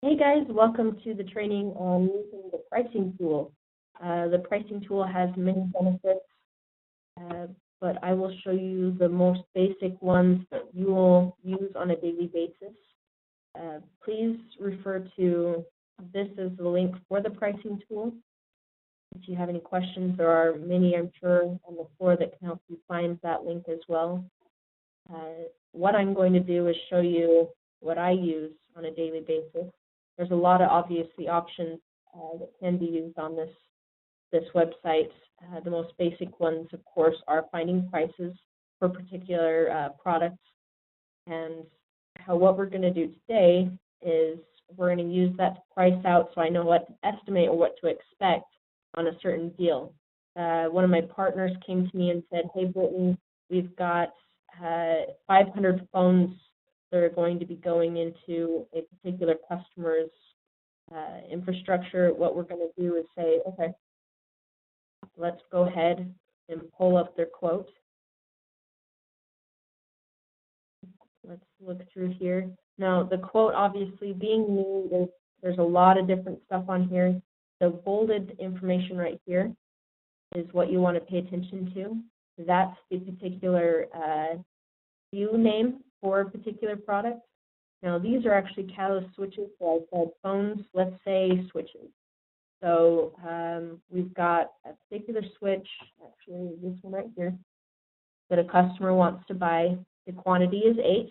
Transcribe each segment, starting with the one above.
Hey guys, welcome to the training on using the pricing tool. The pricing tool has many benefits, but I will show you the most basic ones that you will use on a daily basis. Please refer to this as the link for the pricing tool. If you have any questions, there are many, I'm sure, on the floor that can help you find that link as well. What I'm going to do is show you what I use on a daily basis. There's a lot of obviously options that can be used on this website. The most basic ones, of course, are finding prices for particular products. And what we're going to do today is we're going to use that to price out so I know what to estimate or what to expect on a certain deal. One of my partners came to me and said, hey, Brittany, we've got 500 phones that are going to be going into a particular customer's infrastructure. What we're going to do is say, okay, let's go ahead and pull up their quote. Let's look through here. Now, the quote, obviously, being new, there's a lot of different stuff on here. The bolded information right here is what you want to pay attention to. That's the particular SKU name for a particular product. Now, these are actually catalyst switches. So I said phones, let's say switches. So we've got a particular switch, actually this one right here, that a customer wants to buy. The quantity is 8.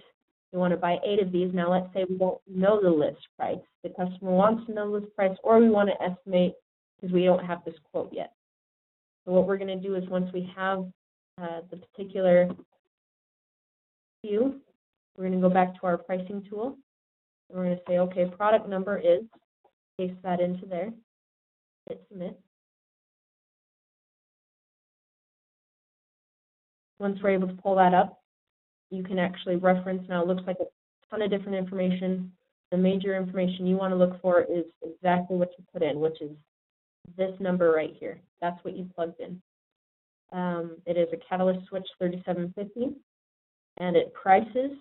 We want to buy 8 of these. Now, let's say we don't know the list price. The customer wants to know the list price, or we want to estimate because we don't have this quote yet. So what we're going to do is once we have the particular SKU, we're going to go back to our pricing tool. And we're going to say, okay, product number is, paste that into there, hit submit. Once we're able to pull that up, you can actually reference. Now it looks like a ton of different information. The major information you want to look for is exactly what you put in, which is this number right here. That's what you plugged in. It is a Catalyst Switch 3750, and it prices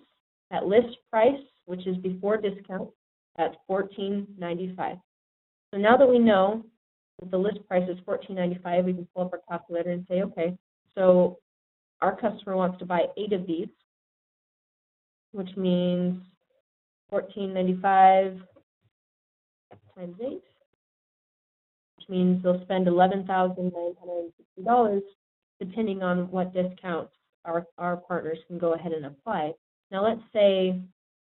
at list price, which is before discount, at $14.95. So now that we know that the list price is $14.95, we can pull up our calculator and say, okay, so our customer wants to buy 8 of these, which means $14.95 times 8, which means they'll spend $11,960, depending on what discounts our partners can go ahead and apply. Now, let's say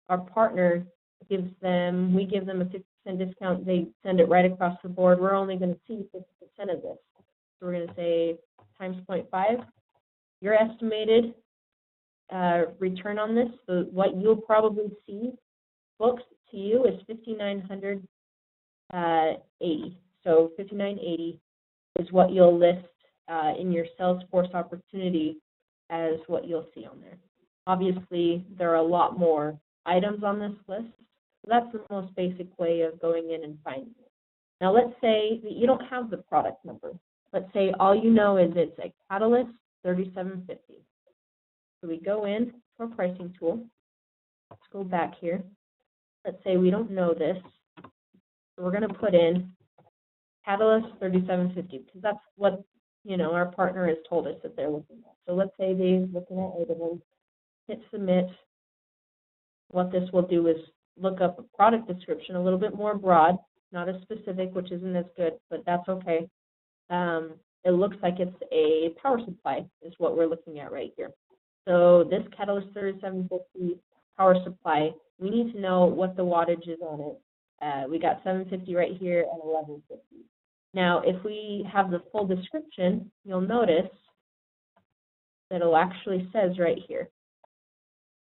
our partner gives them, we give them a 50% discount, they send it right across the board. We're only going to see 50% of this. So we're going to say times 0.5. Your estimated return on this, so what you'll probably see booked to you is $5,980. So $5,980 is what you'll list in your Salesforce opportunity as what you'll see on there. Obviously, there are a lot more items on this list. So that's the most basic way of going in and finding it. Now, let's say that you don't have the product number. Let's say all you know is it's a Catalyst 3750. So we go in to our pricing tool. Let's go back here. Let's say we don't know this. So we're going to put in Catalyst 3750 because that's what our partner has told us that they're looking at. So let's say they're looking at 8 of them. Hit submit. What this will do is look up a product description a little bit more broad, not as specific, which isn't as good, but that's okay. It looks like it's a power supply is what we're looking at right here. So this Catalyst 3750 power supply, we need to know what the wattage is on it. We got 750 right here and 1150. Now, if we have the full description, you'll notice that it actually says right here,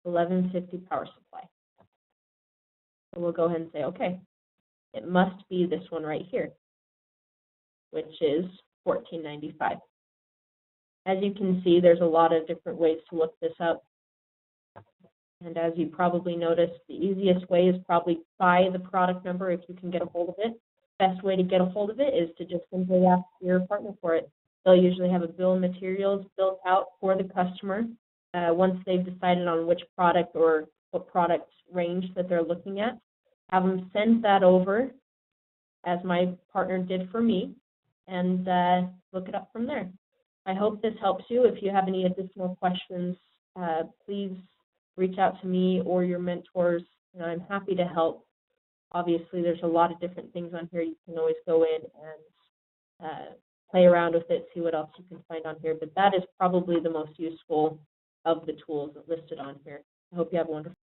1150 power supply. So we'll go ahead and say, okay, it must be this one right here, which is $14.95. As you can see, there's a lot of different ways to look this up. And as you probably noticed, the easiest way is probably by the product number if you can get a hold of it. Best way to get a hold of it is to just simply ask your partner for it. They'll usually have a bill of materials built out for the customer once they've decided on which product or what product range that they're looking at. have them send that over, as my partner did for me, and look it up from there. I hope this helps you. If you have any additional questions, please reach out to me or your mentors, and I'm happy to help. Obviously, there's a lot of different things on here. You can always go in and play around with it, see what else you can find on here, but that is probably the most useful of the tools listed on here. I hope you have a wonderful